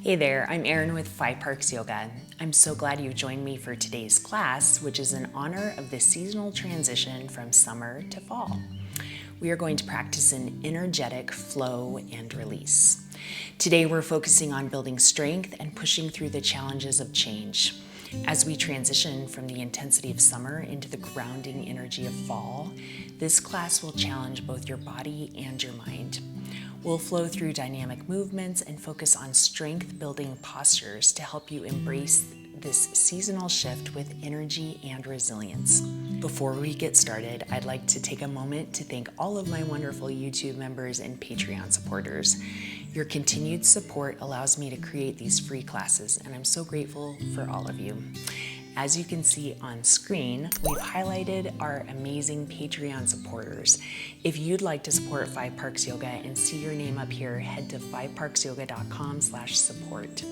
Hey there, I'm Erin with 5 Parks Yoga. I'm so glad you've joined me for today's class, which is in honor of the seasonal transition from summer to fall. We are going to practice an energetic flow and release. Today we're focusing on building strength and pushing through the challenges of change. As we transition from the intensity of summer into the grounding energy of fall, this class will challenge both your body and your mind. We'll flow through dynamic movements and focus on strength-building postures to help you embrace this seasonal shift with energy and resilience. Before we get started, I'd like to take a moment to thank all of my wonderful YouTube members and Patreon supporters. Your continued support allows me to create these free classes, and I'm so grateful for all of you. As you can see on screen, we've highlighted our amazing Patreon supporters. If you'd like to support 5 Parks Yoga and see your name up here, head to 5parksyoga.com/support.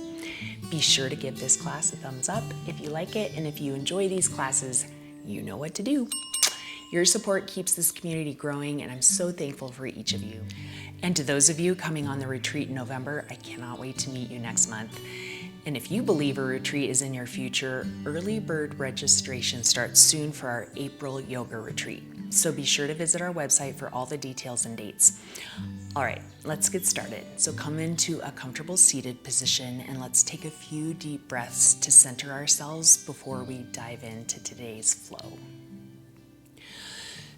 Be sure to give this class a thumbs up if you like it, and if you enjoy these classes, you know what to do. Your support keeps this community growing, and I'm so thankful for each of you. And to those of you coming on the retreat in November, I cannot wait to meet you next month. And if you believe a retreat is in your future, early bird registration starts soon for our April yoga retreat. So be sure to visit our website for all the details and dates. All right, let's get started. So come into a comfortable seated position and let's take a few deep breaths to center ourselves before we dive into today's flow.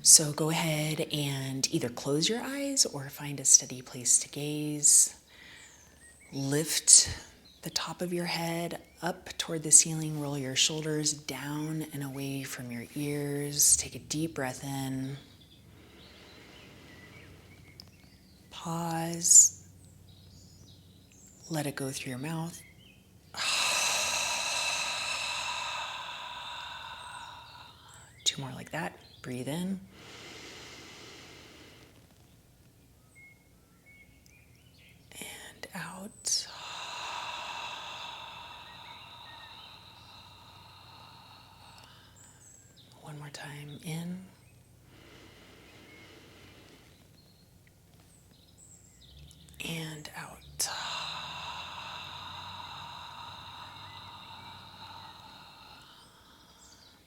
So go ahead and either close your eyes or find a steady place to gaze. Lift the top of your head up toward the ceiling, roll your shoulders down and away from your ears. Take a deep breath in. Pause. Let it go through your mouth. Two more like that. Breathe in. And out. One more time, in. And out.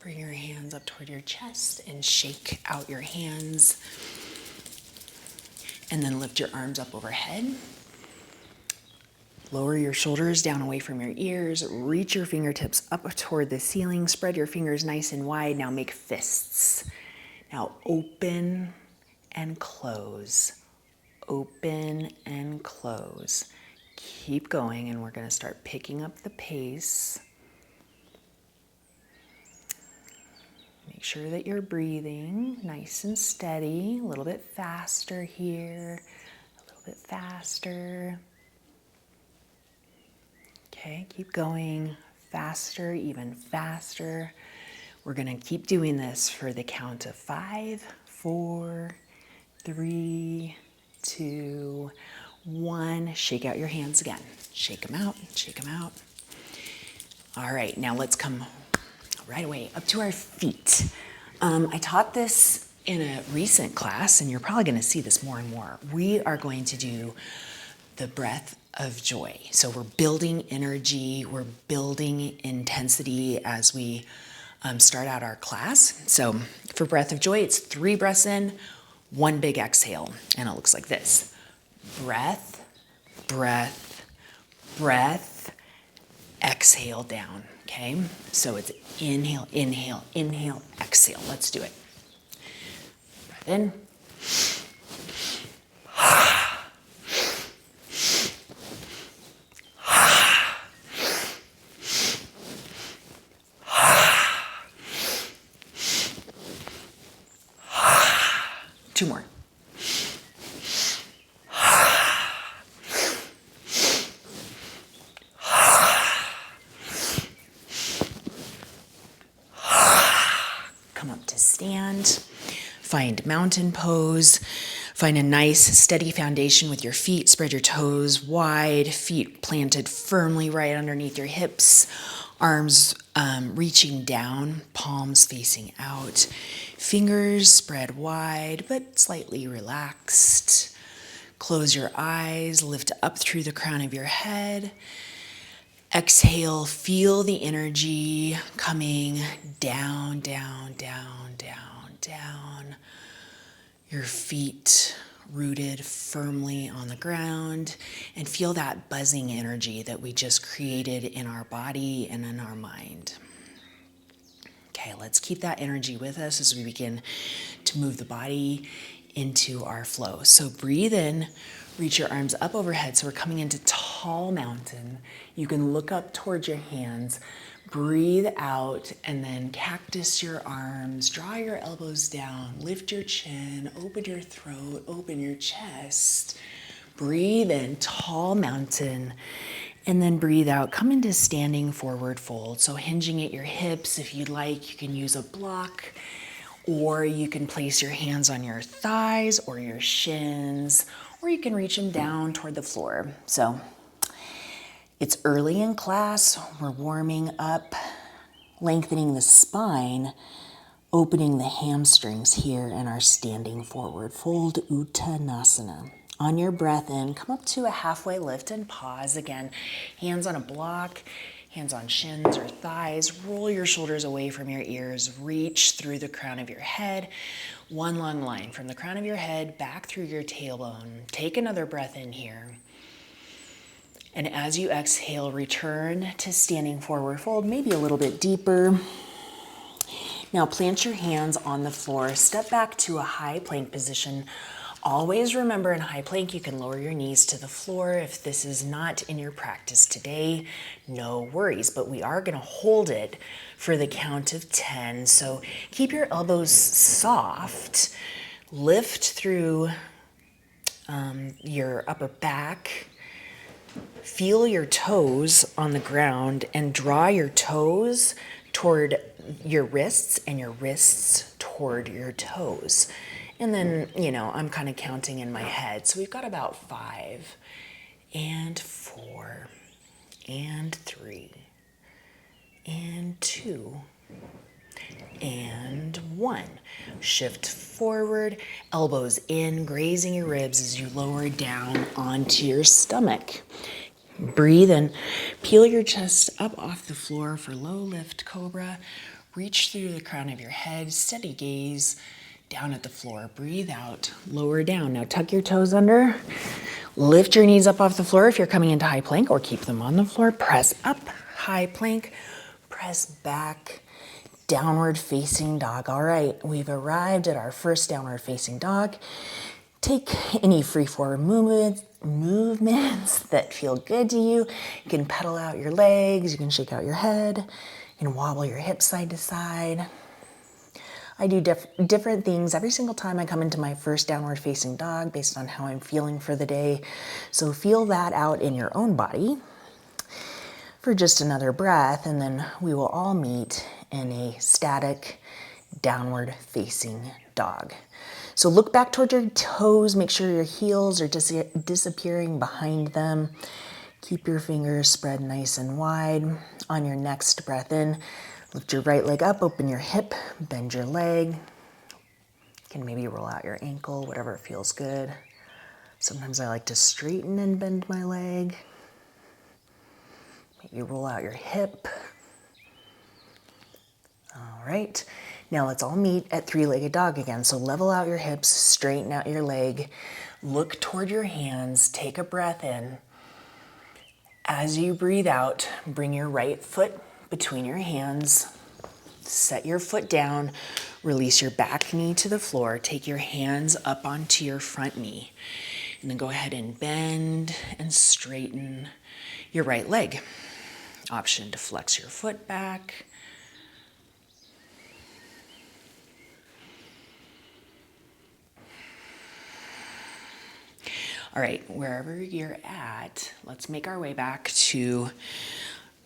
Bring your hands up toward your chest and shake out your hands. And then lift your arms up overhead. Lower your shoulders down away from your ears. Reach your fingertips up toward the ceiling. Spread your fingers nice and wide. Now make fists. Now open and close. Open and close. Keep going, and we're going to start picking up the pace. Make sure that you're breathing nice and steady. A little bit faster here. A little bit faster. Okay, keep going, faster, even faster. We're gonna keep doing this for the count of 5, 4, 3, 2, 1. Shake out your hands again. Shake them out, shake them out. All right, now let's come right away up to our feet. I taught this in a recent class, and you're probably gonna see this more and more. We are going to do the breath of joy. So we're building energy, we're building intensity as we start out our class. So for breath of joy, it's 3 breaths in, 1 big exhale. And it looks like this. Breath, breath, breath, exhale down, okay? So it's inhale, inhale, inhale, exhale. Let's do it. Breath in. Two more. Come up to stand. Find mountain pose. Find a nice steady foundation with your feet. Spread your toes wide, feet planted firmly right underneath your hips. Arms reaching down, palms facing out. Fingers spread wide but slightly relaxed. Close your eyes, lift up through the crown of your head. Exhale, feel the energy coming down, down, down, down, down. Your feet rooted firmly on the ground, and feel that buzzing energy that we just created in our body and in our mind. Okay, let's keep that energy with us as we begin to move the body into our flow. So breathe in, reach your arms up overhead. So we're coming into tall mountain. You can look up towards your hands, breathe out, and then cactus your arms, draw your elbows down, lift your chin, open your throat, open your chest. Breathe in, tall mountain, and then breathe out. Come into standing forward fold. So hinging at your hips, if you'd like, you can use a block, or you can place your hands on your thighs or your shins, or you can reach them down toward the floor. So it's early in class, we're warming up, lengthening the spine, opening the hamstrings here in our standing forward fold, Uttanasana. On your breath in, come up to a halfway lift and pause again. Hands on a block, hands on shins or thighs. Roll your shoulders away from your ears. Reach through the crown of your head. One long line from the crown of your head back through your tailbone. Take another breath in here. And as you exhale, return to standing forward fold, maybe a little bit deeper. Now plant your hands on the floor. Step back to a high plank position. Always remember, in high plank, you can lower your knees to the floor. If this is not in your practice today, no worries, but we are gonna hold it for the count of 10. So keep your elbows soft, lift through your upper back, feel your toes on the ground, and draw your toes toward your wrists and your wrists toward your toes. And then, I'm kind of counting in my head. So we've got about 5 and 4 and 3 and 2 and 1. Shift forward, elbows in, grazing your ribs as you lower down onto your stomach. Breathe in, peel your chest up off the floor for low lift Cobra. Reach through the crown of your head, steady gaze down at the floor. Breathe out, lower down. Now tuck your toes under, lift your knees up off the floor if you're coming into high plank, or keep them on the floor. Press up, high plank, press back, downward facing dog. All right, we've arrived at our first downward facing dog. Take any free forward movements that feel good to you. You can pedal out your legs, you can shake out your head, you can wobble your hips side to side. I do different things every single time I come into my first downward facing dog based on how I'm feeling for the day. So feel that out in your own body for just another breath, and then we will all meet in a static downward facing dog. So look back toward your toes, make sure your heels are disappearing behind them. Keep your fingers spread nice and wide. On your next breath in, lift your right leg up, open your hip, bend your leg. You can maybe roll out your ankle, whatever feels good. Sometimes I like to straighten and bend my leg. Maybe roll out your hip. All right, now let's all meet at three-legged dog again. So level out your hips, straighten out your leg, look toward your hands, take a breath in. As you breathe out, bring your right foot between your hands, set your foot down, release your back knee to the floor, take your hands up onto your front knee, and then go ahead and bend and straighten your right leg. Option to flex your foot back. All right, wherever you're at, let's make our way back to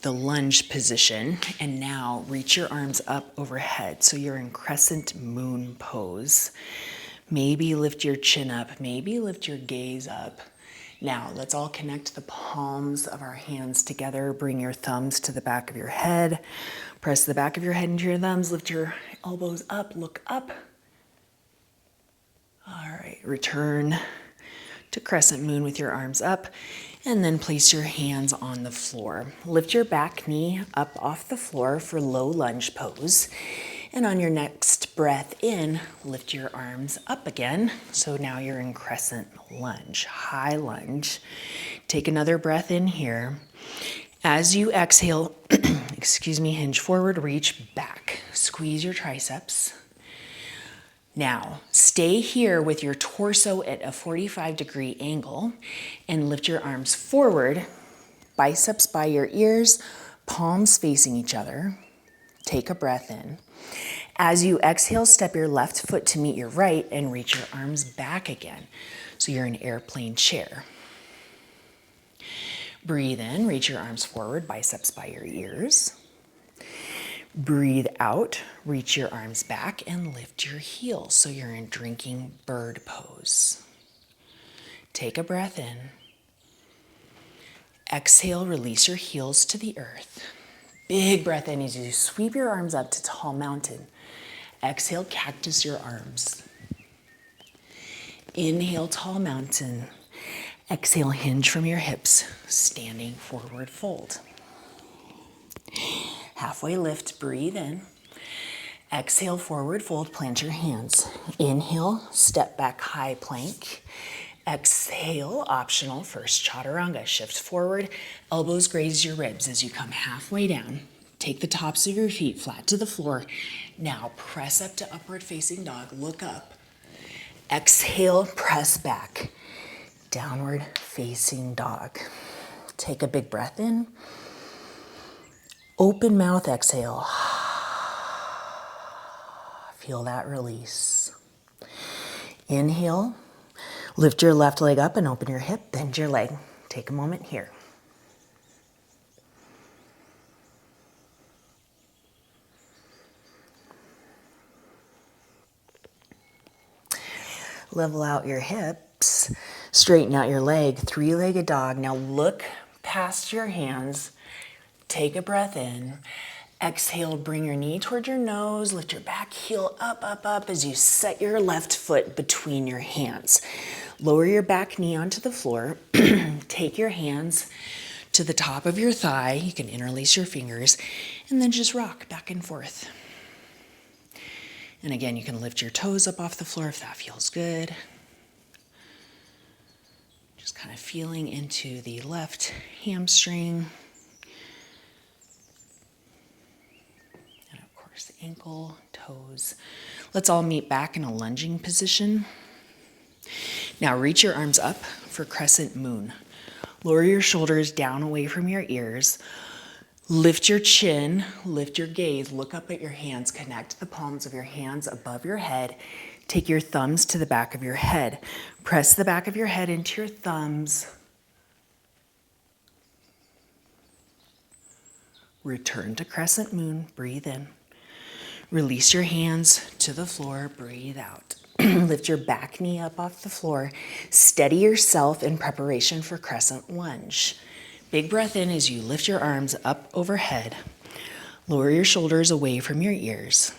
the lunge position, and now reach your arms up overhead. So you're in crescent moon pose. Maybe lift your chin up, maybe lift your gaze up. Now let's all connect the palms of our hands together. Bring your thumbs to the back of your head. Press the back of your head into your thumbs, lift your elbows up, look up. All right, return to crescent moon with your arms up. And then place your hands on the floor. Lift your back knee up off the floor for low lunge pose. And on your next breath in, lift your arms up again. So now you're in crescent lunge, high lunge. Take another breath in here. As you exhale, hinge forward, reach back. Squeeze your triceps. Now, stay here with your torso at a 45-degree angle and lift your arms forward, biceps by your ears, palms facing each other. Take a breath in. As you exhale, step your left foot to meet your right and reach your arms back again. So you're in airplane chair. Breathe in, reach your arms forward, biceps by your ears. Breathe out, reach your arms back and lift your heels. So you're in drinking bird pose. Take a breath in. Exhale, release your heels to the earth. Big breath in as you sweep your arms up to tall mountain. Exhale, cactus your arms. Inhale, tall mountain. Exhale, hinge from your hips, standing forward fold. Halfway lift, breathe in. Exhale, forward fold, plant your hands. Inhale, step back, high plank. Exhale, optional, first chaturanga. Shift forward, elbows graze your ribs as you come halfway down. Take the tops of your feet flat to the floor. Now press up to upward facing dog, look up. Exhale, press back. Downward facing dog. Take a big breath in. Open mouth, exhale. Feel that release. Inhale. Lift your left leg up and open your hip, bend your leg. Take a moment here. Level out your hips, straighten out your leg, three-legged dog. Now look past your hands, take a breath in. Exhale, bring your knee toward your nose, lift your back heel up, up, up as you set your left foot between your hands. Lower your back knee onto the floor. Take your hands to the top of your thigh. You can interlace your fingers and then just rock back and forth. And again, you can lift your toes up off the floor if that feels good. Just kind of feeling into the left hamstring. And of course, ankle, toes. Let's all meet back in a lunging position. Now reach your arms up for crescent moon. Lower your shoulders down away from your ears. Lift your chin, lift your gaze, look up at your hands, connect the palms of your hands above your head. Take your thumbs to the back of your head. Press the back of your head into your thumbs. Return to crescent moon, breathe in. Release your hands to the floor, breathe out. Lift your back knee up off the floor. Steady yourself in preparation for crescent lunge. Big breath in as you lift your arms up overhead. Lower your shoulders away from your ears.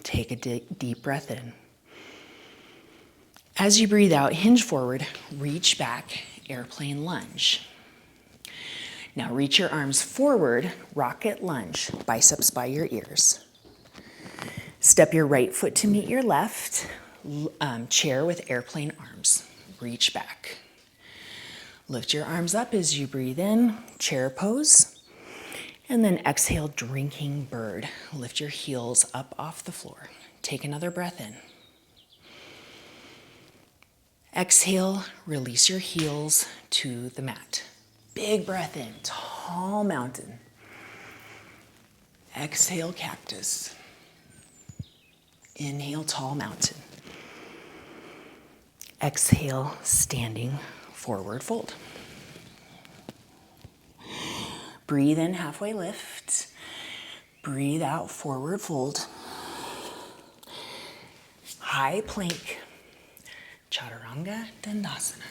Take a deep breath in. As you breathe out, hinge forward, reach back, airplane lunge. Now reach your arms forward, rocket lunge, biceps by your ears. Step your right foot to meet your left, chair with airplane arms. Reach back. Lift your arms up as you breathe in, chair pose. And then exhale, drinking bird. Lift your heels up off the floor. Take another breath in. Exhale, release your heels to the mat. Big breath in, tall mountain. Exhale, cactus. Inhale, tall mountain. Exhale, standing forward fold. Breathe in, halfway lift. Breathe out, forward fold. High plank, chaturanga dandasana.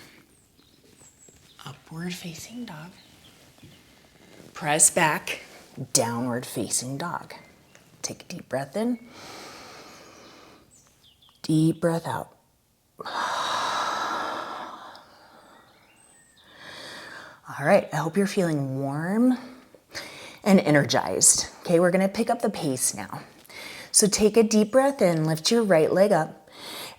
Upward facing dog. Press back, downward facing dog. Take a deep breath in. Deep breath out. All right, I hope you're feeling warm and energized. Okay, we're gonna pick up the pace now. So take a deep breath in, lift your right leg up.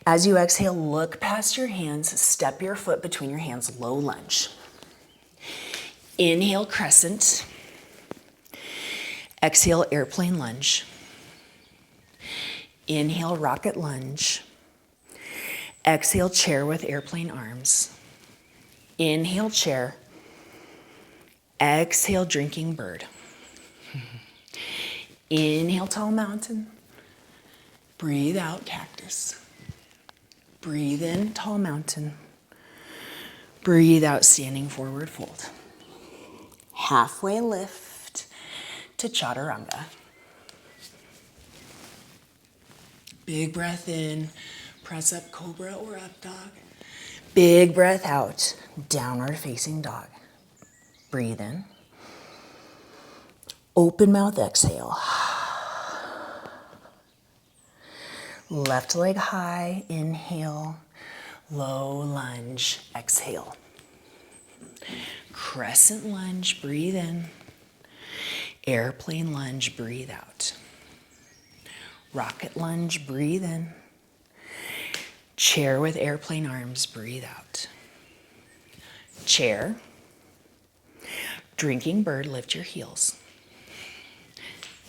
As you exhale, look past your hands, step your foot between your hands, low lunge. Inhale, crescent. Exhale, airplane lunge. Inhale, rocket lunge. Exhale, chair with airplane arms. Inhale, chair. Exhale, drinking bird. Inhale, tall mountain. Breathe out, cactus. Breathe in, tall mountain. Breathe out, standing forward fold. Halfway lift to chaturanga. Big breath in, press up, cobra or up dog. Big breath out, downward facing dog. Breathe in. Open mouth, exhale. Left leg high, inhale. Low lunge, exhale. Crescent lunge, breathe in. Airplane lunge, breathe out. Rocket lunge, breathe in. Chair with airplane arms, breathe out. Chair. Drinking bird, lift your heels.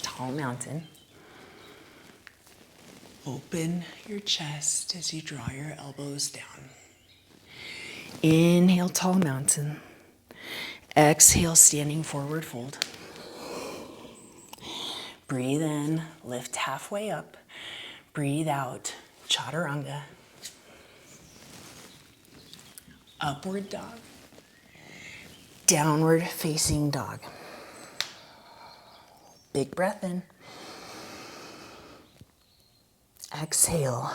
Tall mountain. Open your chest as you draw your elbows down. Inhale, tall mountain. Exhale, standing forward fold. Breathe in, lift halfway up. Breathe out, chaturanga. Upward dog. Downward facing dog. Big breath in. Exhale.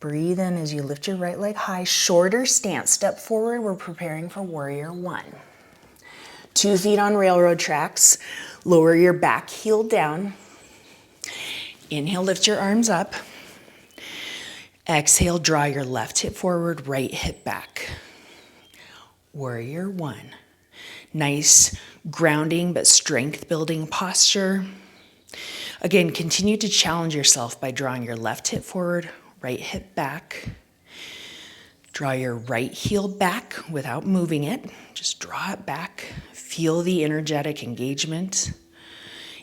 Breathe in as you lift your right leg high. Shorter stance. Step forward. We're preparing for warrior one. 2 feet on railroad tracks. Lower your back heel down. Inhale, lift your arms up. Exhale, draw your left hip forward, right hip back. Warrior one. Nice grounding but strength building posture. Again, continue to challenge yourself by drawing your left hip forward, right hip back. Draw your right heel back without moving it. Just draw it back. Feel the energetic engagement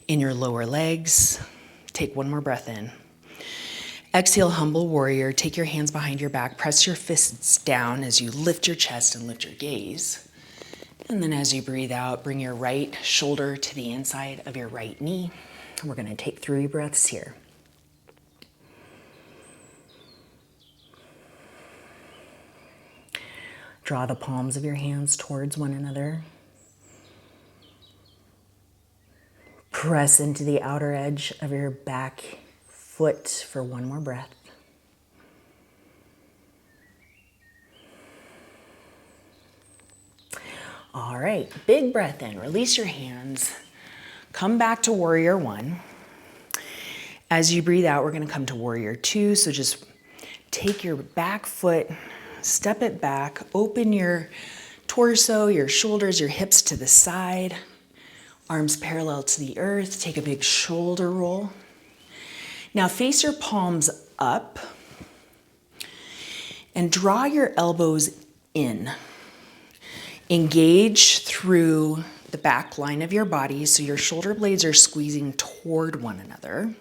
in your lower legs. Take one more breath in. Exhale, humble warrior. Take your hands behind your back. Press your fists down as you lift your chest and lift your gaze. And then as you breathe out, bring your right shoulder to the inside of your right knee. We're going to take 3 breaths here. Draw the palms of your hands towards one another. Press into the outer edge of your back foot for one more breath. All right, big breath in. Release your hands. Come back to warrior one. As you breathe out, we're going to come to warrior two. So just take your back foot, step it back, open your torso, your shoulders, your hips to the side, arms parallel to the earth. Take a big shoulder roll. Now face your palms up and draw your elbows in. Engage through the back line of your body so your shoulder blades are squeezing toward one another.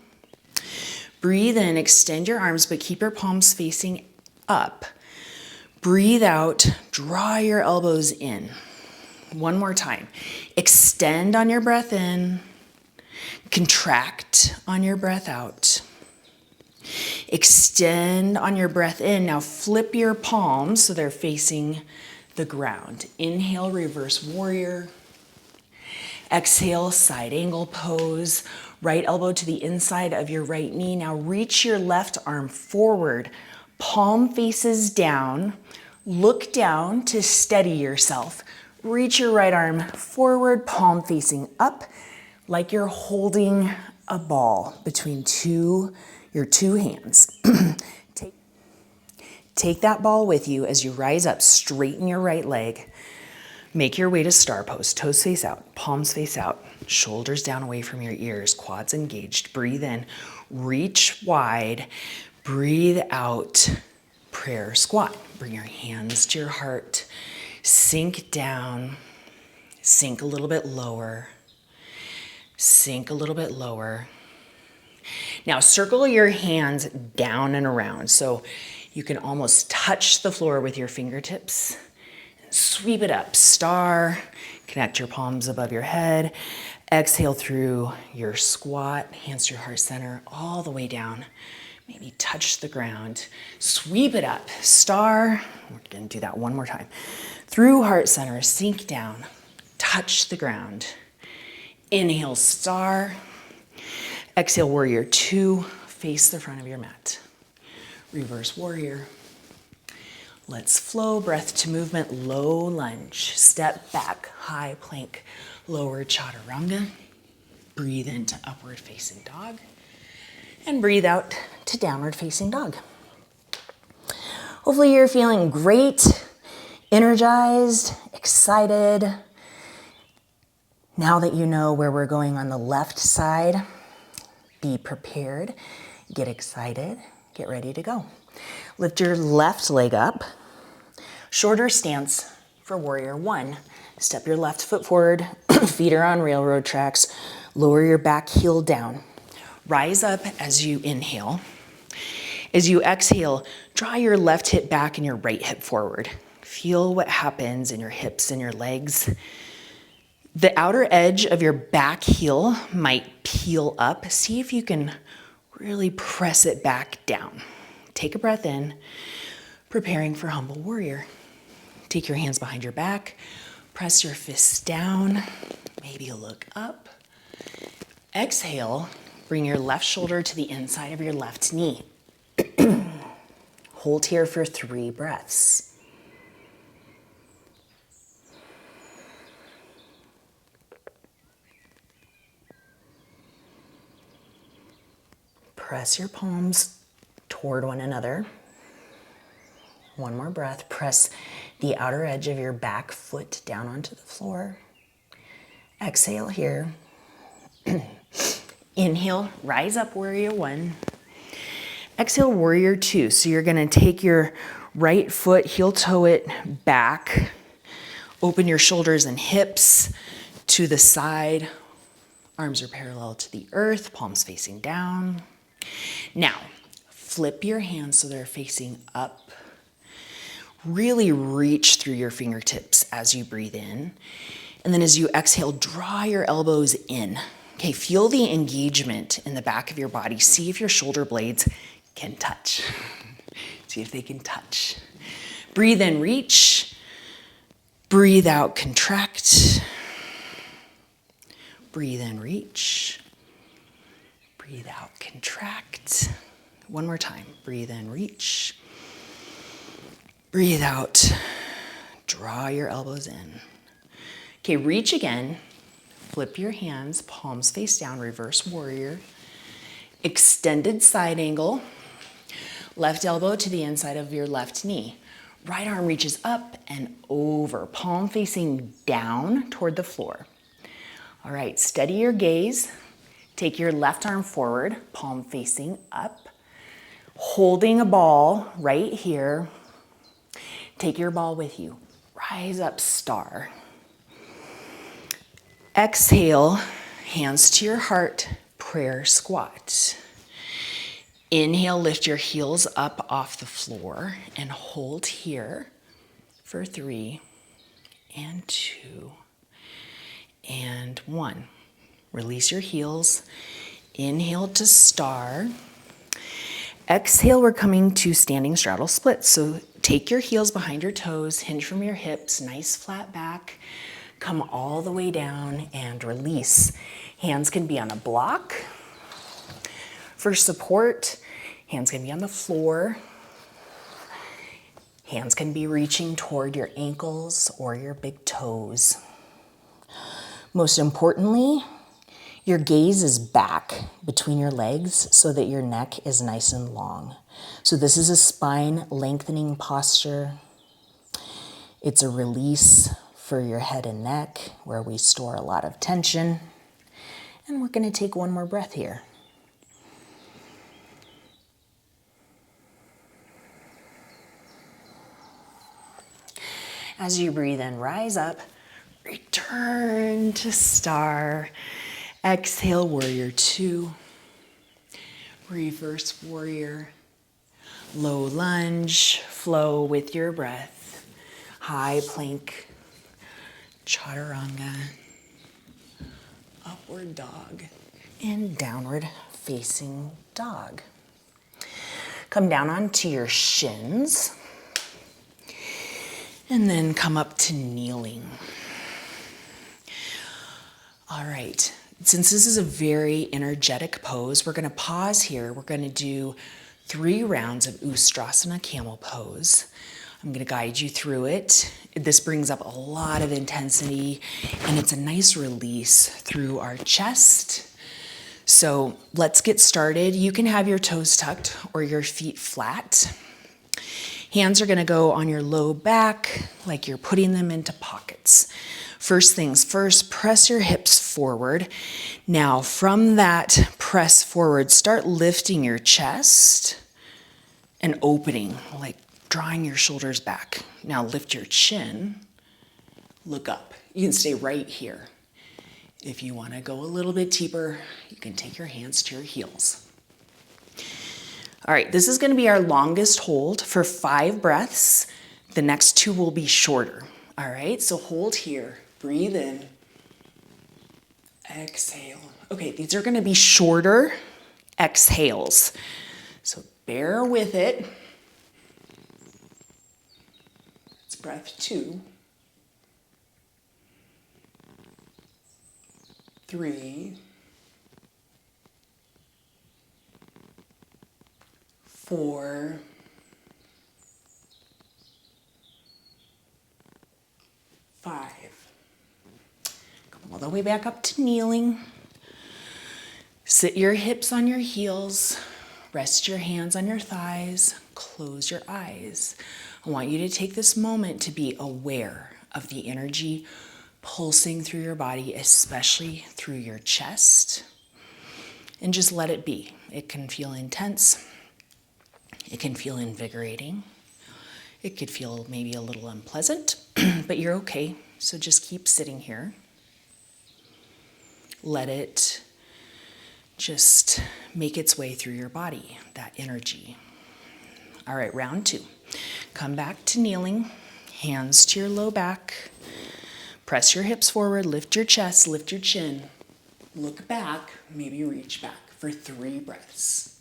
Breathe in, extend your arms, but keep your palms facing up. Breathe out, draw your elbows in. One more time. Extend on your breath in. Contract on your breath out. Extend on your breath in. Now flip your palms so they're facing the ground. Inhale, reverse warrior. Exhale, side angle pose. Right elbow to the inside of your right knee. Now reach your left arm forward. Palm faces down. Look down to steady yourself. Reach your right arm forward, palm facing up, like you're holding a ball between your two hands. Take that ball with you as you rise up, straighten your right leg. Make your way to star pose, toes face out, palms face out, shoulders down away from your ears, quads engaged. Breathe in, reach wide, breathe out, prayer squat. Bring your hands to your heart, sink down, sink a little bit lower, sink a little bit lower. Now circle your hands down and around so you can almost touch the floor with your fingertips. Sweep it up, star, connect your palms above your head. Exhale through your squat, hands to your heart center, all the way down. Maybe touch the ground. Sweep it up, star. We're gonna do that one more time. Through heart center, sink down, touch the ground. Inhale, star. Exhale, warrior two, face the front of your mat. Reverse warrior. Let's flow, breath to movement, low lunge. Step back, high plank, lower chaturanga. Breathe into upward facing dog. And breathe out to downward facing dog. Hopefully you're feeling great, energized, excited. Now that you know where we're going on the left side, be prepared, get excited, get ready to go. Lift your left leg up. Shorter stance for warrior one. Step your left foot forward, feet are on railroad tracks. Lower your back heel down. Rise up as you inhale. As you exhale, draw your left hip back and your right hip forward. Feel what happens in your hips and your legs. The outer edge of your back heel might peel up. See if you can really press it back down. Take a breath in, preparing for humble warrior. Take your hands behind your back, press your fists down, maybe look up. Exhale, bring your left shoulder to the inside of your left knee. Hold here for 3 breaths. Press your palms toward one another. One more breath. Press the outer edge of your back foot down onto the floor. Exhale here. Inhale, rise up, warrior one. Exhale, warrior two. So you're gonna take your right foot, heel toe it back. Open your shoulders and hips to the side. Arms are parallel to the earth, palms facing down. Now, flip your hands so they're facing up. Really reach through your fingertips as you breathe in. And then as you exhale, draw your elbows in. Okay, feel the engagement in the back of your body. See if your shoulder blades can touch. See if they can touch. Breathe in, reach. Breathe out, contract. Breathe in, reach. Breathe out, contract. One more time. Breathe in, reach. Breathe out. Draw your elbows in. Okay, reach again. Flip your hands, palms face down, reverse warrior. Extended side angle. Left elbow to the inside of your left knee. Right arm reaches up and over, palm facing down toward the floor. All right, steady your gaze. Take your left arm forward, palm facing up. Holding a ball right here. Take your ball with you. Rise up, star. Exhale, hands to your heart, prayer squat. Inhale, lift your heels up off the floor and hold here for 3 and 2 and 1. Release your heels. Inhale to star. Exhale, we're coming to standing straddle splits. So take your heels behind your toes, hinge from your hips, nice flat back. Come all the way down and release. Hands can be on a block. For support, hands can be on the floor. Hands can be reaching toward your ankles or your big toes. Most importantly, your gaze is back between your legs so that your neck is nice and long. So this is a spine lengthening posture. It's a release for your head and neck where we store a lot of tension. And we're going to take one more breath here. As you breathe in, rise up, return to star. Exhale, warrior two. Reverse warrior. Low lunge, flow with your breath. High plank, chaturanga. Upward dog, and downward facing dog. Come down onto your shins, and then come up to kneeling. All right, since this is a very energetic pose, we're gonna pause here. We're gonna do 3 rounds of Ustrasana camel pose. I'm gonna guide you through it. This brings up a lot of intensity and it's a nice release through our chest. So let's get started. You can have your toes tucked or your feet flat. Hands are gonna go on your low back like you're putting them into pockets. First things first, press your hips forward. Now from that press forward, start lifting your chest and opening, like drawing your shoulders back. Now lift your chin, look up. You can stay right here. If you wanna go a little bit deeper, you can take your hands to your heels. All right, this is gonna be our longest hold for 5 breaths. The next 2 will be shorter. All right, so hold here, breathe in, exhale. Okay, these are gonna be shorter exhales. So bear with it. Breath 2, 3, 4, 5. Come all the way back up to kneeling. Sit your hips on your heels. Rest your hands on your thighs. Close your eyes. I want you to take this moment to be aware of the energy pulsing through your body, especially through your chest, and just let it be. It can feel intense. It can feel invigorating. It could feel maybe a little unpleasant, but you're okay. So just keep sitting here. Let it just make its way through your body, that energy. All right, round 2. Come back to kneeling, hands to your low back. Press your hips forward, lift your chest, lift your chin. Look back, maybe reach back for 3 breaths.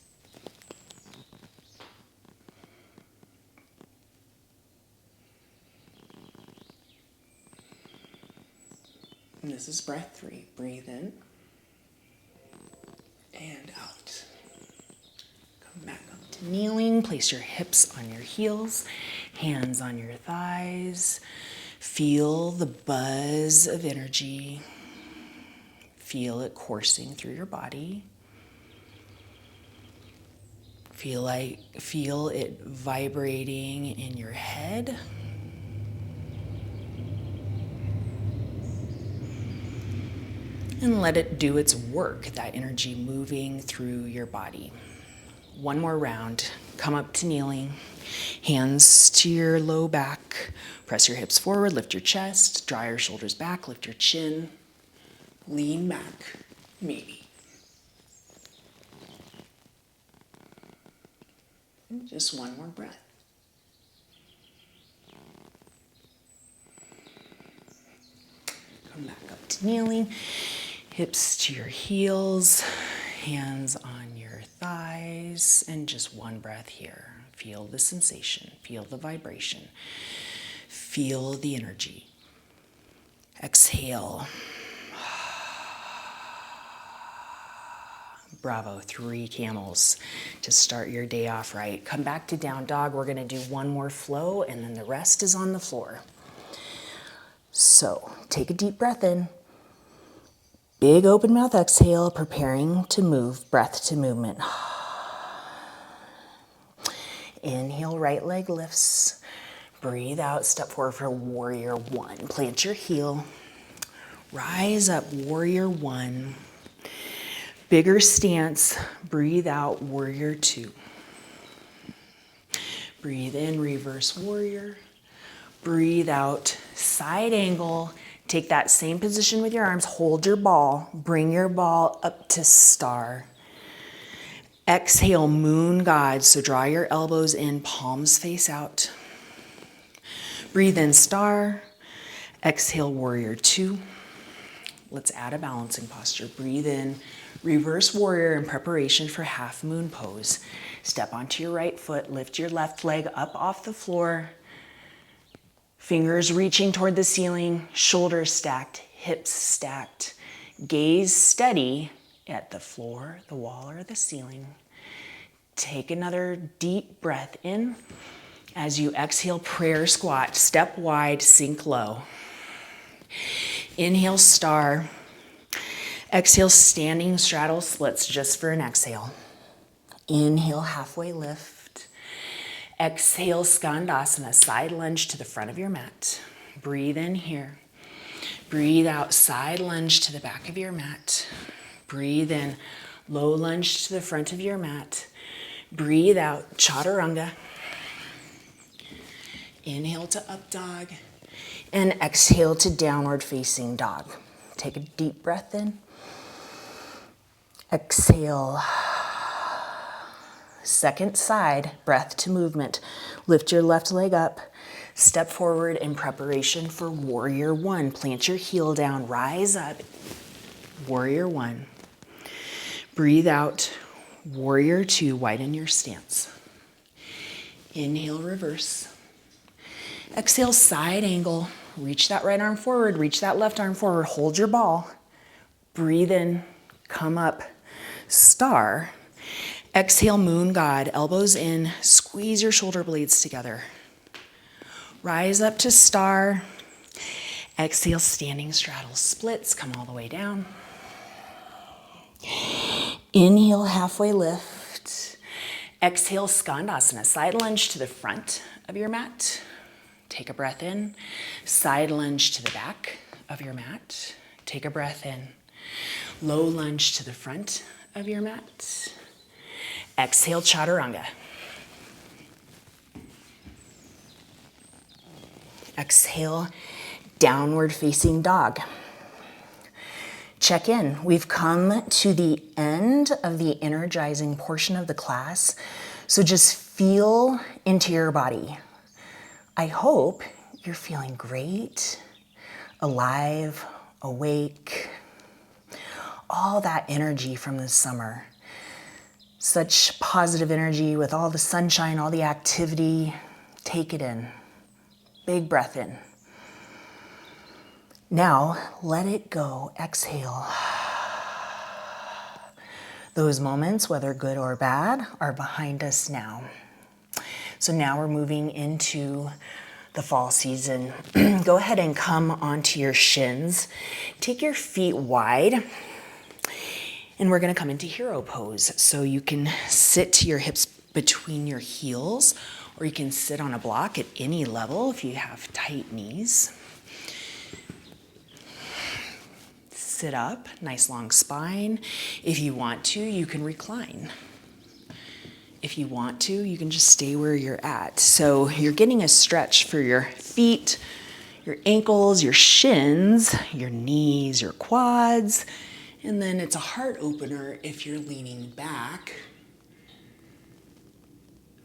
And this is breath 3. Breathe in and out. Come back up to kneeling. Place your hips on your heels, hands on your thighs. Feel the buzz of energy. Feel it coursing through your body. Feel it vibrating in your head. And let it do its work, that energy moving through your body. One more round. Come up to kneeling. Hands to your low back. Press your hips forward, lift your chest, draw your shoulders back, lift your chin. Lean back, maybe. And just one more breath. Come back up to kneeling. Hips to your heels, hands on your thighs, and just one breath here. Feel the sensation, feel the vibration, feel the energy. Exhale. Bravo, 3 camels to start your day off right. Come back to down dog. We're gonna do one more flow and then the rest is on the floor. So take a deep breath in. Big open mouth exhale, preparing to move, breath to movement. Inhale, right leg lifts. Breathe out, step forward for warrior one. Plant your heel. Rise up, warrior one. Bigger stance, breathe out, warrior two. Breathe in, reverse warrior. Breathe out, side angle. Take that same position with your arms, hold your ball, bring your ball up to star. Exhale, moon god, so draw your elbows in, palms face out. Breathe in, star. Exhale, warrior two. Let's add a balancing posture. Breathe in, reverse warrior in preparation for half moon pose. Step onto your right foot, lift your left leg up off the floor. Fingers reaching toward the ceiling, shoulders stacked, hips stacked. Gaze steady at the floor, the wall, or the ceiling. Take another deep breath in. As you exhale, prayer squat, step wide, sink low. Inhale, star. Exhale, standing straddle splits just for an exhale. Inhale, halfway lift. Exhale, skandasana, side lunge to the front of your mat. Breathe in here. Breathe out, side lunge to the back of your mat. Breathe in, low lunge to the front of your mat. Breathe out, chaturanga. Inhale to up dog. And exhale to downward facing dog. Take a deep breath in. Exhale. Second side, breath to movement. Lift your left leg up. Step forward in preparation for warrior one. Plant your heel down, rise up. Warrior one. Breathe out. Warrior two, widen your stance. Inhale, reverse. Exhale, side angle. Reach that right arm forward, reach that left arm forward. Hold your ball. Breathe in, come up, star. Exhale, moon god, elbows in, squeeze your shoulder blades together. Rise up to star. Exhale, standing straddle splits, come all the way down. Inhale, halfway lift. Exhale, skandasana, side lunge to the front of your mat. Take a breath in. Side lunge to the back of your mat. Take a breath in. Low lunge to the front of your mat. Exhale, chaturanga. Exhale, downward facing dog. Check in. We've come to the end of the energizing portion of the class, so just feel into your body. I hope you're feeling great, alive, awake, all that energy from the summer. Such positive energy with all the sunshine, all the activity. Take it in. Big breath in. Now, let it go. Exhale. Those moments, whether good or bad, are behind us now. So now we're moving into the fall season. Go ahead and come onto your shins. Take your feet wide. And we're gonna come into hero pose. So you can sit to your hips between your heels, or you can sit on a block at any level if you have tight knees. Sit up, nice long spine. If you want to, you can recline. If you want to, you can just stay where you're at. So you're getting a stretch for your feet, your ankles, your shins, your knees, your quads. And then it's a heart opener if you're leaning back.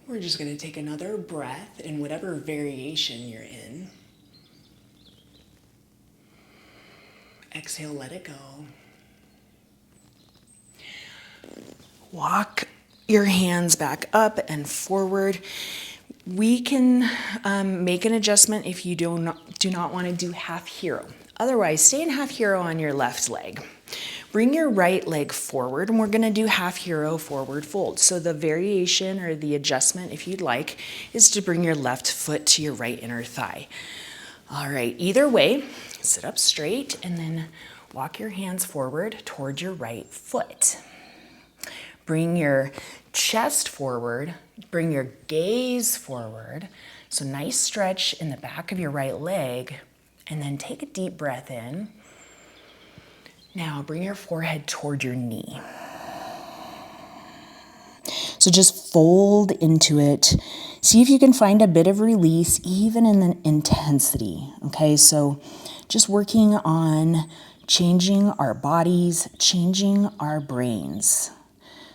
We're just going to take another breath in whatever variation you're in. Exhale, let it go. Walk your hands back up and forward. We can make an adjustment if you do not want to do half hero. Otherwise, stay in half hero on your left leg. Bring your right leg forward, and we're going to do half hero forward fold. So the variation or the adjustment, if you'd like, is to bring your left foot to your right inner thigh. All right, either way, sit up straight and then walk your hands forward toward your right foot. Bring your chest forward, bring your gaze forward. So nice stretch in the back of your right leg, and then take a deep breath in. Now bring your forehead toward your knee. So just fold into it. See if you can find a bit of release even in the intensity, okay? So just working on changing our bodies, changing our brains.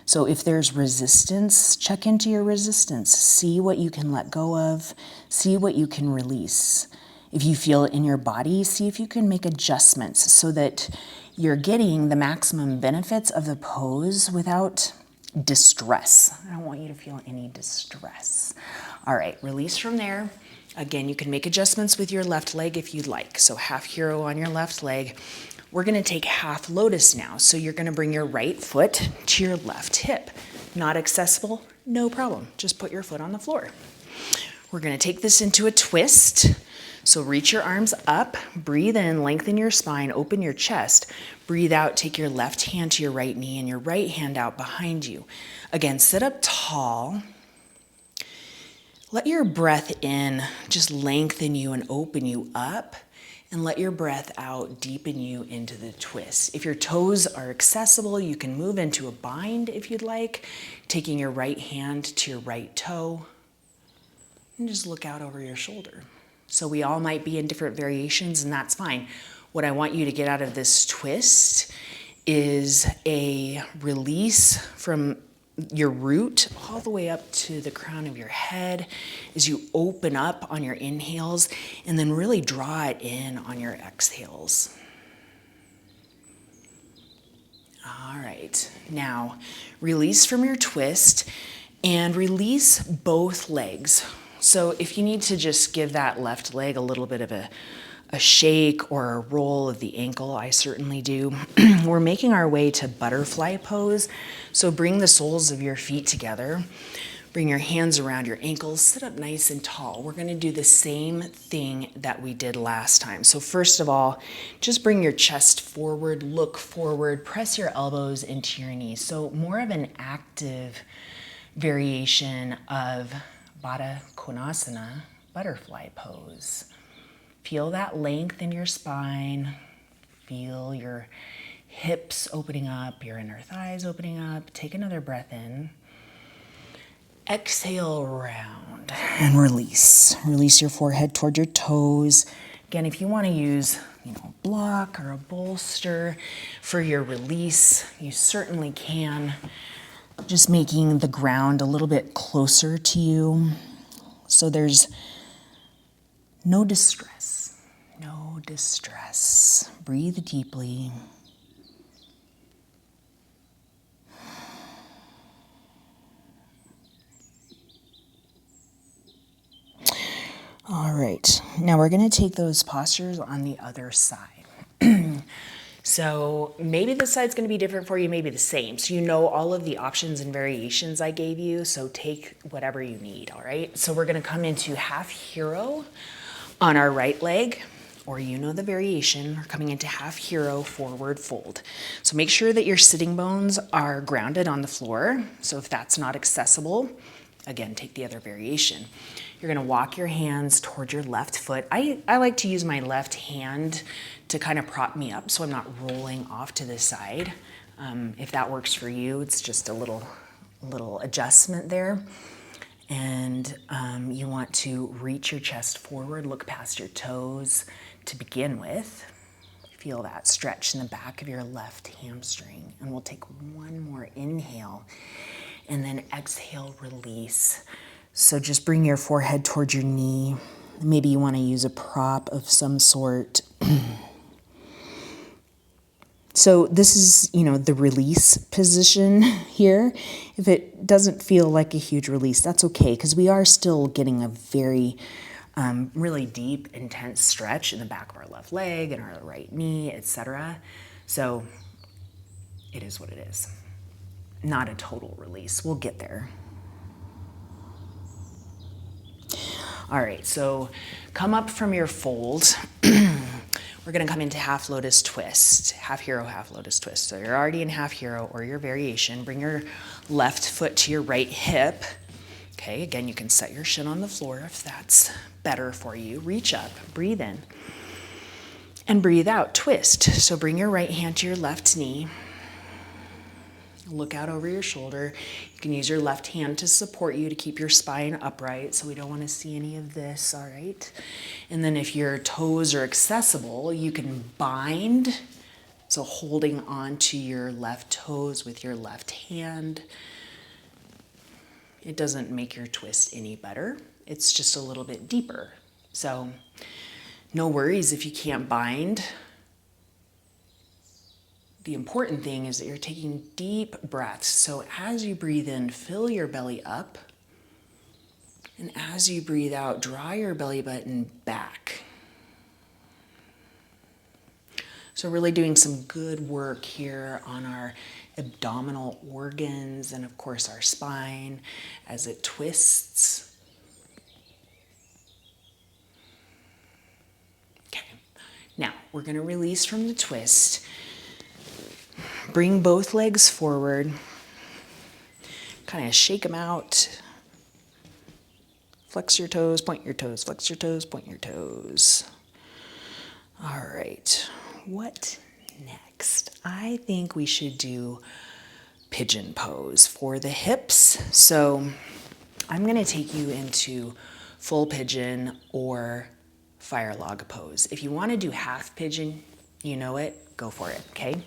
So if there's resistance, check into your resistance. See what you can let go of. See what you can release. If you feel it in your body, see if you can make adjustments so that you're getting the maximum benefits of the pose without distress. I don't want you to feel any distress. All right, release from there. Again, you can make adjustments with your left leg if you'd like. So half hero on your left leg. We're gonna take half lotus now. So you're gonna bring your right foot to your left hip. Not accessible, no problem. Just put your foot on the floor. We're gonna take this into a twist. So reach your arms up, breathe in, lengthen your spine, open your chest. Breathe out, take your left hand to your right knee and your right hand out behind you. Again, sit up tall. Let your breath in just lengthen you and open you up, and let your breath out deepen you into the twist. If your toes are accessible, you can move into a bind if you'd like, taking your right hand to your right toe, and just look out over your shoulder. So we all might be in different variations, and that's fine. What I want you to get out of this twist is a release from your root all the way up to the crown of your head as you open up on your inhales and then really draw it in on your exhales. All right, now release from your twist and release both legs. So if you need to just give that left leg a little bit of a shake or a roll of the ankle, I certainly do. We're making our way to butterfly pose. So bring the soles of your feet together. Bring your hands around your ankles. Sit up nice and tall. We're gonna do the same thing that we did last time. So first of all, just bring your chest forward, look forward, press your elbows into your knees. So more of an active variation of Baddha Konasana, butterfly pose. Feel that length in your spine. Feel your hips opening up, your inner thighs opening up. Take another breath in. Exhale, round and release. Release your forehead toward your toes. Again, if you want to use, a block or a bolster for your release, you certainly can. Just making the ground a little bit closer to you so there's no distress. No distress. Breathe deeply. All right, now we're going to take those postures on the other side. So maybe this side's going to be different for you, maybe the same. So you know all of the options and variations I gave you, so take whatever you need, all right? So we're going to come into half hero on our right leg, or you know the variation. We're coming into half hero forward fold. So make sure that your sitting bones are grounded on the floor. So if that's not accessible, again, take the other variation. You're gonna walk your hands toward your left foot. I like to use my left hand to kind of prop me up so I'm not rolling off to the side. If that works for you, it's just a little adjustment there. And you want to reach your chest forward, look past your toes to begin with. Feel that stretch in the back of your left hamstring. And we'll take one more inhale and then exhale, release. So just bring your forehead towards your knee. Maybe you want to use a prop of some sort. So this is, the release position here. If it doesn't feel like a huge release, that's okay, because we are still getting a very really deep, intense stretch in the back of our left leg and our right knee, etc. So it is what it is. Not a total release. We'll get there. All right, so come up from your fold. We're gonna come into half lotus twist, half hero, half lotus twist. So you're already in half hero or your variation. Bring your left foot to your right hip. Okay, again, you can set your shin on the floor if that's better for you. Reach up, breathe in, and breathe out, twist. So bring your right hand to your left knee. Look out over your shoulder. You can use your left hand to support you to keep your spine upright, so we don't want to see any of this, all right? And then if your toes are accessible, you can bind, so holding on to your left toes with your left hand. It doesn't make your twist any better. It's just a little bit deeper. So no worries if you can't bind. The important thing is that you're taking deep breaths. So as you breathe in, fill your belly up. And as you breathe out, draw your belly button back. So really doing some good work here on our abdominal organs and of course our spine as it twists. Okay, now we're going to release from the twist. Bring both legs forward, kind of shake them out. Flex your toes, point your toes, flex your toes, point your toes. All right, what next? I think we should do pigeon pose for the hips. So I'm gonna take you into full pigeon or fire log pose. If you wanna do half pigeon, you know it, go for it, okay?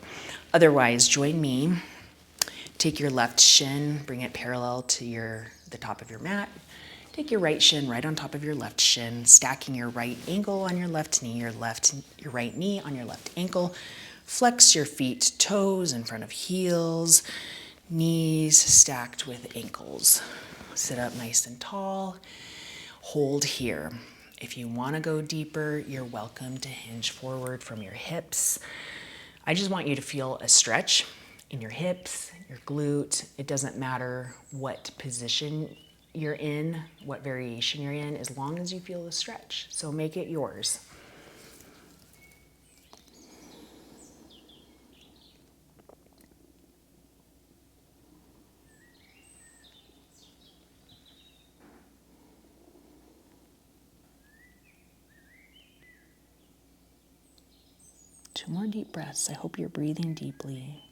Otherwise, join me. Take your left shin, bring it parallel to the top of your mat. Take your right shin right on top of your left shin, stacking your right ankle on your left knee, your right knee on your left ankle. Flex your feet, toes in front of heels, knees stacked with ankles. Sit up nice and tall. Hold here. If you want to go deeper, you're welcome to hinge forward from your hips. I just want you to feel a stretch in your hips, your glute. It doesn't matter what position you're in, what variation you're in, as long as you feel the stretch. So make it yours. Two more deep breaths. I hope you're breathing deeply.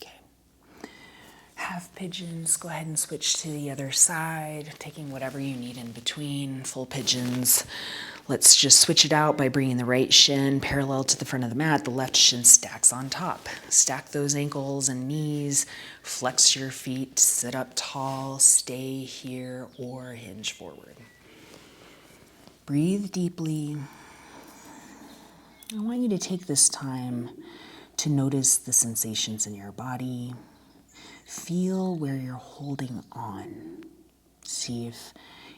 Okay. Half pigeons, go ahead and switch to the other side, taking whatever you need in between. Full pigeons. Let's just switch it out by bringing the right shin parallel to the front of the mat. The left shin stacks on top. Stack those ankles and knees. Flex your feet. Sit up tall. Stay here or hinge forward. Breathe deeply. I want you to take this time to notice the sensations in your body. Feel where you're holding on. See if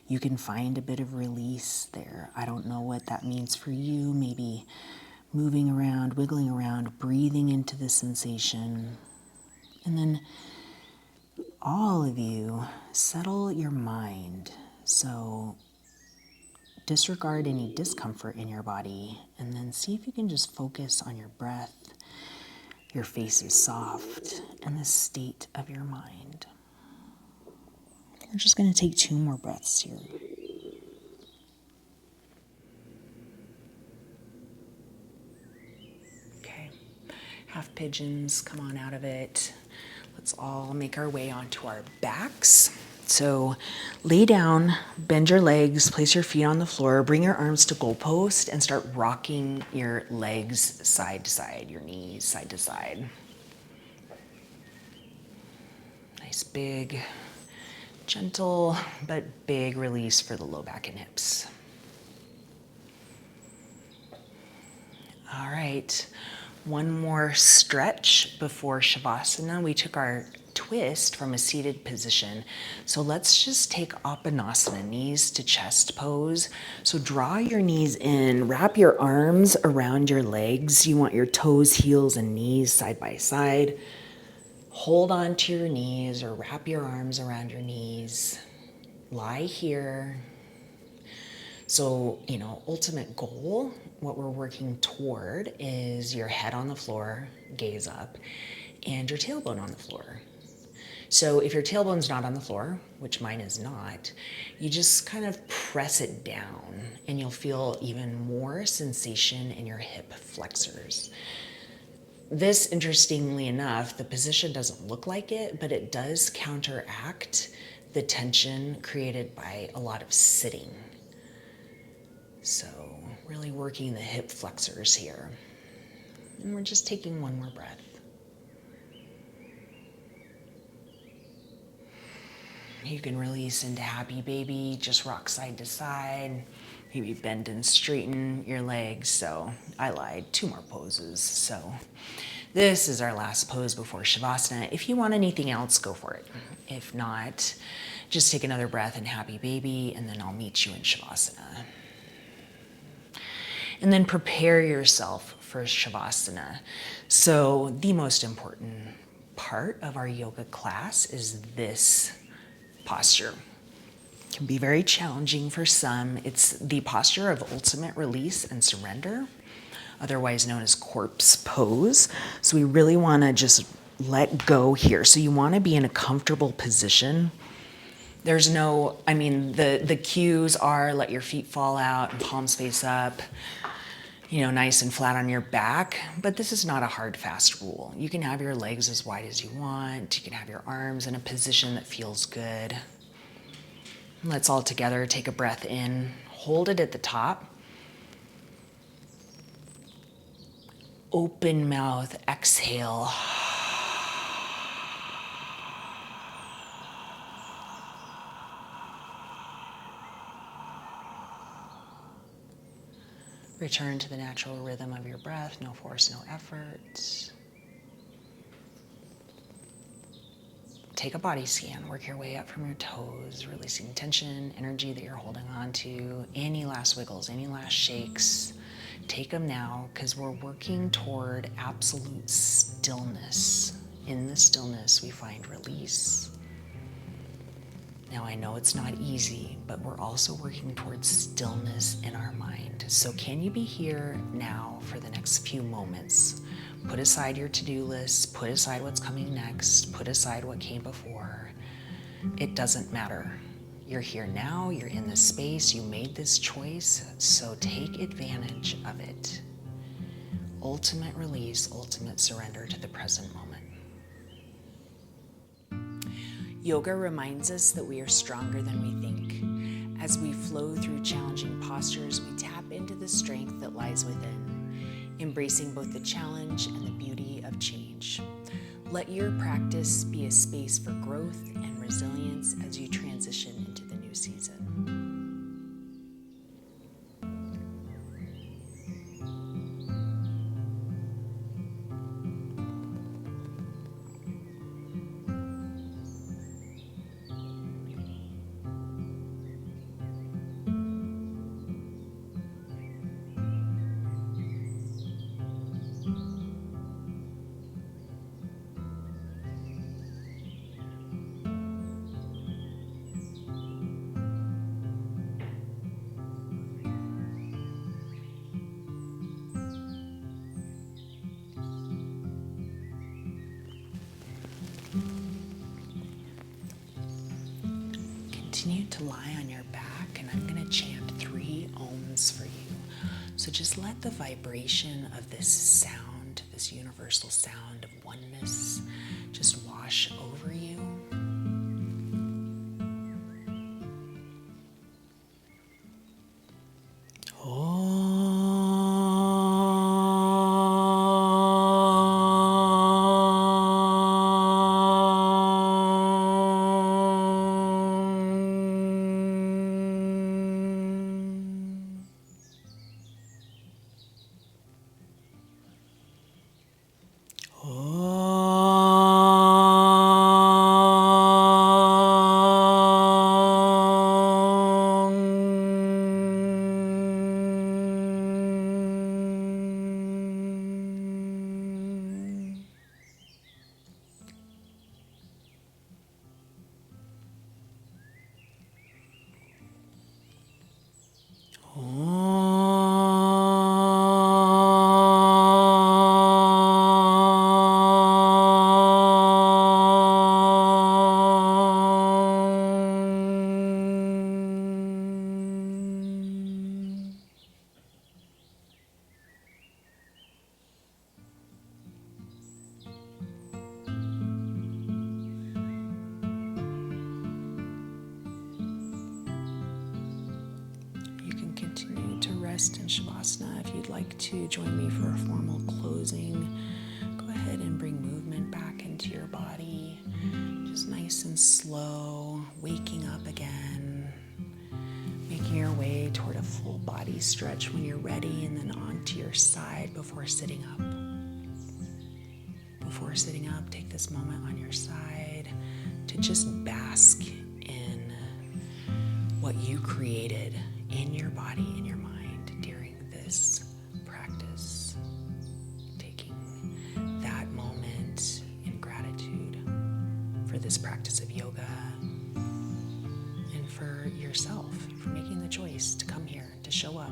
you can find a bit of release there. I don't know what that means for you. Maybe moving around, wiggling around, breathing into the sensation. And then all of you, settle your mind. So disregard any discomfort in your body and then see if you can just focus on your breath. Your face is soft and the state of your mind. We're just going to take 2 more breaths here. Okay, half pigeons, come on out of it. Let's all make our way onto our backs. So lay down, bend your legs, place your feet on the floor, bring your arms to goalpost and start rocking your legs side to side, your knees side to side. Nice big, gentle but big release for the low back and hips. All right, one more stretch before Shavasana. We took our twist from a seated position. So let's just take Apanasana, knees to chest pose. So draw your knees in, wrap your arms around your legs. You want your toes, heels, and knees side by side. Hold on to your knees or wrap your arms around your knees. Lie here. So, ultimate goal, what we're working toward is your head on the floor, gaze up, and your tailbone on the floor. So if your tailbone's not on the floor, which mine is not, you just kind of press it down and you'll feel even more sensation in your hip flexors. This, interestingly enough, the position doesn't look like it, but it does counteract the tension created by a lot of sitting. So really working the hip flexors here. And we're just taking one more breath. You can release into happy baby, just rock side to side. Maybe bend and straighten your legs. So I lied, 2 more poses. So this is our last pose before Shavasana. If you want anything else, go for it. If not, just take another breath in happy baby, and then I'll meet you in Shavasana. And then prepare yourself for Shavasana. So the most important part of our yoga class is this posture. It can be very challenging for some. It's the posture of ultimate release and surrender, otherwise known as corpse pose. So we really want to just let go here. So you want to be in a comfortable position. There's no, the cues are let your feet fall out and palms face up, nice and flat on your back, but this is not a hard, fast rule. You can have your legs as wide as you want. You can have your arms in a position that feels good. Let's all together take a breath in, hold it at the top. Open mouth, exhale. Return to the natural rhythm of your breath, no force, no effort. Take a body scan, work your way up from your toes, releasing tension, energy that you're holding on to, any last wiggles, any last shakes. Take them now, because we're working toward absolute stillness. In the stillness, we find release. Now, I know it's not easy, but we're also working towards stillness in our mind. So can you be here now for the next few moments? Put aside your to-do list, put aside what's coming next, put aside what came before. It doesn't matter. You're here now, you're in this space, you made this choice, so take advantage of it. Ultimate release, ultimate surrender to the present moment. Yoga reminds us that we are stronger than we think. As we flow through challenging postures, we tap into the strength that lies within, embracing both the challenge and the beauty of change. Let your practice be a space for growth and resilience as you transition into the new season. Continue to lie on your back, and I'm going to chant 3 ohms for you. So just let the vibration of this sound, this universal sound of oneness, just wash over you. like to join me for a formal closing, go ahead and bring movement back into your body. Just nice and slow, waking up again, making your way toward a full body stretch when you're ready, and then onto your side before sitting up. Before sitting up, take this moment on your side to just bask in what you created in your body, in your mind during this practice. Taking that moment in gratitude for this practice of yoga and for yourself, for making the choice to come here, to show up,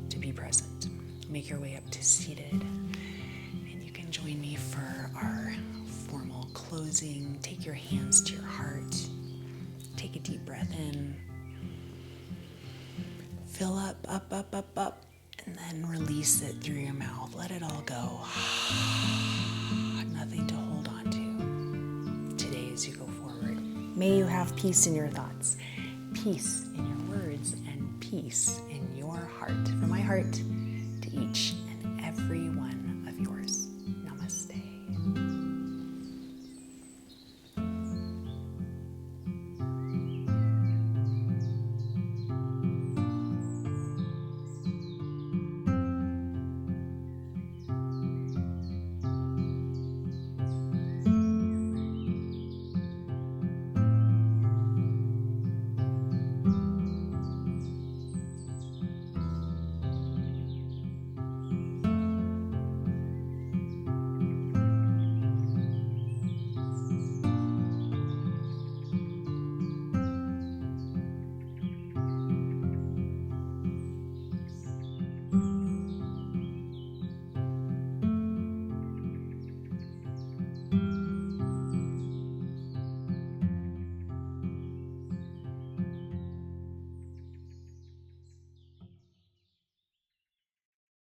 to be present. Make your way up to seated, and you can join me for our formal closing. Take your hands to your heart. Take a deep breath in. Fill up, and then release it through your mouth. Let it all go. Nothing to hold on to today as you go forward. May you have peace in your thoughts, peace in your words, and peace in your heart. From my heart to each